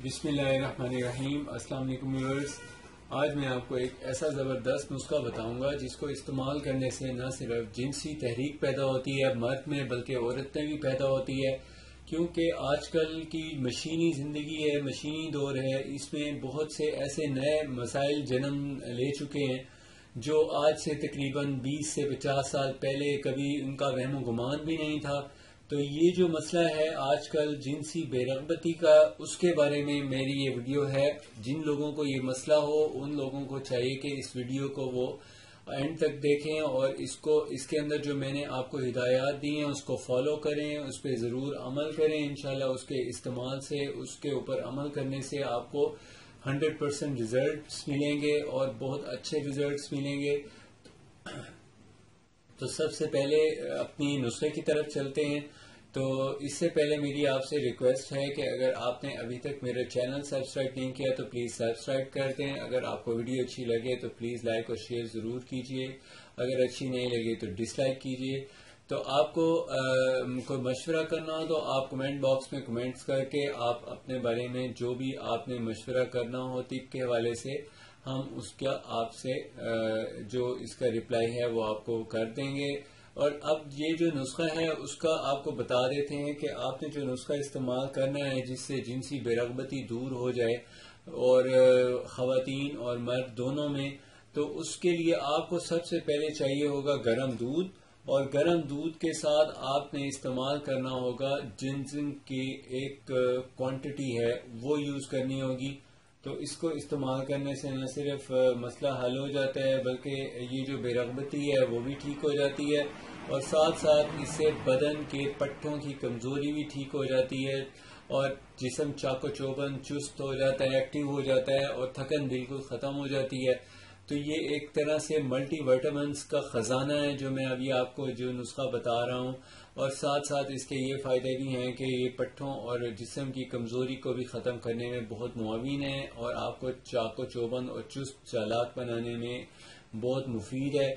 بسم اللہ الرحمن الرحیم۔ السلام علیکم ویورز۔ آج میں آپ کو ایک ایسا زبردست نسخہ بتاؤں گا جس کو استعمال کرنے سے نہ صرف جنسی تحریک پیدا ہوتی ہے مرد میں بلکہ عورت میں بھی پیدا ہوتی ہے، کیونکہ آج کل کی مشینی زندگی ہے، مشینی دور ہے، اس میں بہت سے ایسے نئے مسائل جنم لے چکے ہیں جو آج سے تقریباً 20 سے 50 سال پہلے کبھی ان کا وہم و گمان بھی نہیں تھا۔ تو یہ جو مسئلہ ہے آج کل جنسی بے رغبتی کا، اس کے بارے میں میری یہ ویڈیو ہے۔ جن لوگوں کو یہ مسئلہ ہو ان لوگوں کو چاہیے کہ اس ویڈیو کو وہ اینڈ تک دیکھیں اور اس کے اندر جو میں نے آپ کو ہدایات دی ہیں اس کو فالو کریں، اس پہ ضرور عمل کریں۔ انشاءاللہ اس کے استعمال سے، اس کے اوپر عمل کرنے سے آپ کو 100% ریزلٹس ملیں گے اور بہت اچھے ریزلٹس ملیں گے۔ تو سب سے پہلے اپنی نسخے کی طرف چلتے ہیں۔ تو اس سے پہلے میری آپ سے ریکویسٹ ہے کہ اگر آپ نے ابھی تک میرا چینل سبسکرائب نہیں کیا تو پلیز سبسکرائب کر دیں۔ اگر آپ کو ویڈیو اچھی لگے تو پلیز لائک اور شیئر ضرور کیجئے، اگر اچھی نہیں لگے تو ڈس لائک کیجئے۔ تو آپ کو کوئی مشورہ کرنا ہو تو آپ کمنٹ باکس میں کمنٹس کر کے آپ اپنے بارے میں جو بھی آپ نے مشورہ کرنا ہو طب کے حوالے سے، ہم اس کا آپ سے جو اس کا رپلائی ہے وہ آپ کو کر دیں گے۔ اور اب یہ جو نسخہ ہے اس کا آپ کو بتا دیتے ہیں کہ آپ نے جو نسخہ استعمال کرنا ہے جس سے جنسی بے رغبتی دور ہو جائے اور خواتین اور مرد دونوں میں، تو اس کے لیے آپ کو سب سے پہلے چاہیے ہوگا گرم دودھ، اور گرم دودھ کے ساتھ آپ نے استعمال کرنا ہوگا جنسنگ کی ایک کوانٹٹی ہے وہ یوز کرنی ہوگی۔ تو اس کو استعمال کرنے سے نہ صرف مسئلہ حل ہو جاتا ہے بلکہ یہ جو بے رغبتی ہے وہ بھی ٹھیک ہو جاتی ہے، اور ساتھ ساتھ اس سے بدن کے پٹھوں کی کمزوری بھی ٹھیک ہو جاتی ہے اور جسم چاق و چوبند چست ہو جاتا ہے، ایکٹیو ہو جاتا ہے اور تھکن بالکل ختم ہو جاتی ہے۔ تو یہ ایک طرح سے ملٹی وائٹامنس کا خزانہ ہے جو میں ابھی آپ کو جو نسخہ بتا رہا ہوں، اور ساتھ ساتھ اس کے یہ فائدے بھی ہیں کہ یہ پٹھوں اور جسم کی کمزوری کو بھی ختم کرنے میں بہت معاون ہے اور آپ کو چاق و چوبند اور چست چالاک بنانے میں بہت مفید ہے۔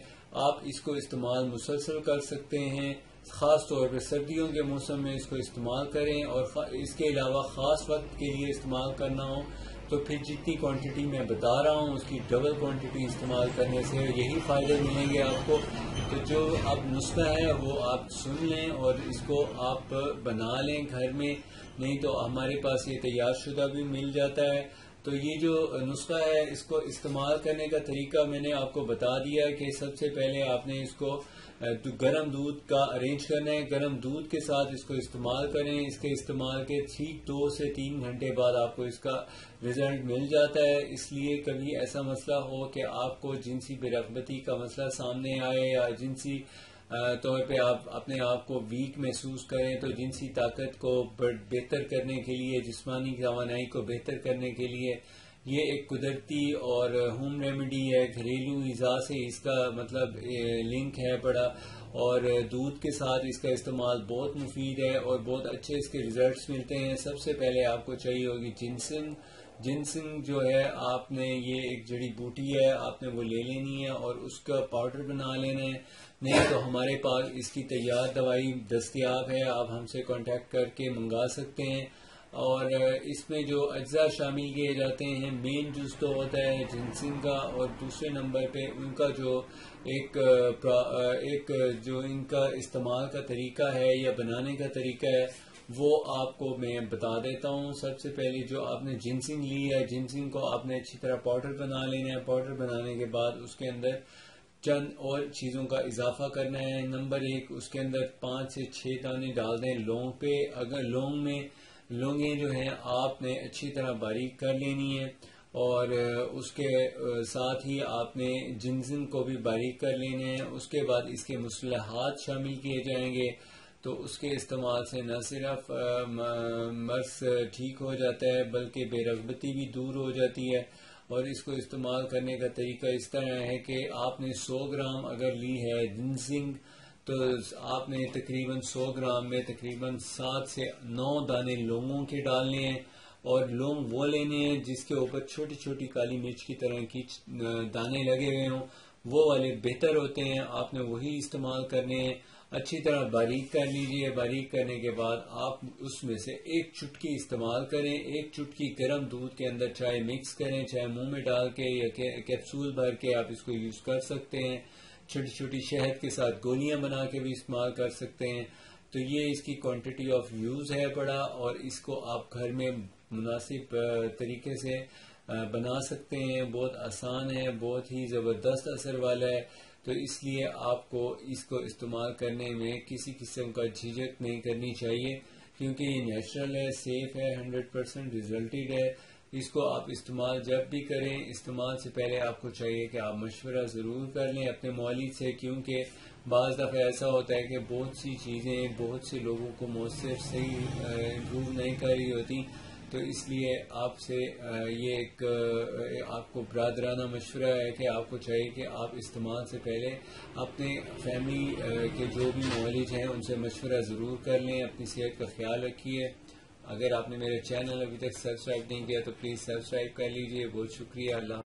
آپ اس کو استعمال مسلسل کر سکتے ہیں، خاص طور پہ سردیوں کے موسم میں اس کو استعمال کریں، اور اس کے علاوہ خاص وقت کے لیے استعمال کرنا ہو تو پھر جتنی کوانٹٹی میں بتا رہا ہوں اس کی ڈبل کوانٹٹی استعمال کرنے سے یہی فائدے ملیں گے آپ کو۔ تو جو اب نسخہ ہے وہ آپ سن لیں اور اس کو آپ بنا لیں گھر میں، نہیں تو ہمارے پاس یہ تیار شدہ بھی مل جاتا ہے۔ تو یہ جو نسخہ ہے اس کو استعمال کرنے کا طریقہ میں نے آپ کو بتا دیا کہ سب سے پہلے آپ نے اس کو گرم دودھ کا ارینج کرنا ہے، گرم دودھ کے ساتھ اس کو استعمال کریں۔ اس کے استعمال کے ٹھیک 2 سے 3 گھنٹے بعد آپ کو اس کا رزلٹ مل جاتا ہے۔ اس لیے کبھی ایسا مسئلہ ہو کہ آپ کو جنسی بے رغبتی کا مسئلہ سامنے آئے یا جنسی طور پہ آپ اپنے آپ کو ویک محسوس کریں، تو جنسی طاقت کو بہتر کرنے کے لیے، جسمانی توانائی کو بہتر کرنے کے لیے یہ ایک قدرتی اور ہوم ریمیڈی ہے، گھریلو غذا سے اس کا مطلب لنک ہے بڑا، اور دودھ کے ساتھ اس کا استعمال بہت مفید ہے اور بہت اچھے اس کے ریزلٹس ملتے ہیں۔ سب سے پہلے آپ کو چاہیے ہوگی جنسنگ جو ہے، آپ نے یہ ایک جڑی بوٹی ہے، آپ نے وہ لے لینی ہے اور اس کا پاؤڈر بنا لینا ہے، نہیں تو ہمارے پاس اس کی تیار دوائی دستیاب ہے، آپ ہم سے کانٹیکٹ کر کے منگا سکتے ہیں۔ اور اس میں جو اجزاء شامل کیے جاتے ہیں، مین جز تو ہوتا ہے جنسنگ کا، اور دوسرے نمبر پہ ان کا جو ایک جو ان کا استعمال کا طریقہ ہے یا بنانے کا طریقہ ہے وہ آپ کو میں بتا دیتا ہوں۔ سب سے پہلے جو آپ نے جنسنگ لی ہے، جنسنگ کو آپ نے اچھی طرح پاؤڈر بنا لینا ہے، پاؤڈر بنانے کے بعد اس کے اندر چند اور چیزوں کا اضافہ کرنا ہے۔ نمبر 1، اس کے اندر 5 سے 6 دانے ڈال دیں لونگ پہ۔ اگر لونگیں جو ہیں آپ نے اچھی طرح باریک کر لینی ہے، اور اس کے ساتھ ہی آپ نے جنسنگ کو بھی باریک کر لینے ہیں۔ اس کے بعد اس کے مصطلحات شامل کیے جائیں گے، تو اس کے استعمال سے نہ صرف مرض ٹھیک ہو جاتا ہے بلکہ بے رغبتی بھی دور ہو جاتی ہے۔ اور اس کو استعمال کرنے کا طریقہ اس طرح ہے کہ آپ نے 100 گرام اگر لی ہے جنسنگ، تو آپ نے تقریباً 100 گرام میں تقریباً 7 سے 9 دانے لونگوں کے ڈالنے ہیں، اور لونگ وہ لینے ہیں جس کے اوپر چھوٹی چھوٹی کالی مرچ کی طرح کی دانے لگے ہوئے ہوں، وہ والے بہتر ہوتے ہیں، آپ نے وہی استعمال کرنے ہیں۔ اچھی طرح باریک کر لیجئے. باریک کرنے کے بعد آپ اس میں سے ایک چٹکی استعمال کریں. ایک چٹکی گرم دودھ کے اندر چائے مکس کریں, چاہے منہ میں ڈال کے یا کیپسول بھر کے آپ اس کو یوز کر سکتے ہیں. چھوٹی چھوٹی شہد کے ساتھ گولیاں بنا کے بھی استعمال کر سکتے ہیں. تو یہ اس کی کوانٹٹی آف یوز ہے بڑا, اور اس کو آپ گھر میں مناسب طریقے سے بنا سکتے ہیں. بہت آسان ہے, بہت ہی زبردست اثر والا ہے. تو اس لیے آپ کو اس کو استعمال کرنے میں کسی قسم کا جھجک نہیں کرنی چاہیے, کیونکہ یہ نیچرل ہے, سیف ہے, 100% ریزلٹڈ ہے. اس کو آپ استعمال جب بھی کریں, استعمال سے پہلے آپ کو چاہیے کہ آپ مشورہ ضرور کر لیں اپنے معالج سے, کیونکہ بعض دفعہ ایسا ہوتا ہے کہ بہت سی چیزیں بہت سے لوگوں کو مؤثر صحیح امپروو نہیں کر رہی ہوتی. تو اس لیے آپ سے یہ ایک آپ کو برادرانہ مشورہ ہے کہ آپ کو چاہیے کہ آپ استعمال سے پہلے اپنے فیملی کے جو بھی معالج ہیں ان سے مشورہ ضرور کر لیں. اپنی صحت کا خیال رکھیے. اگر آپ نے میرے چینل ابھی تک سبسکرائب نہیں کیا تو پلیز سبسکرائب کر لیجئے. بہت شکریہ. اللہ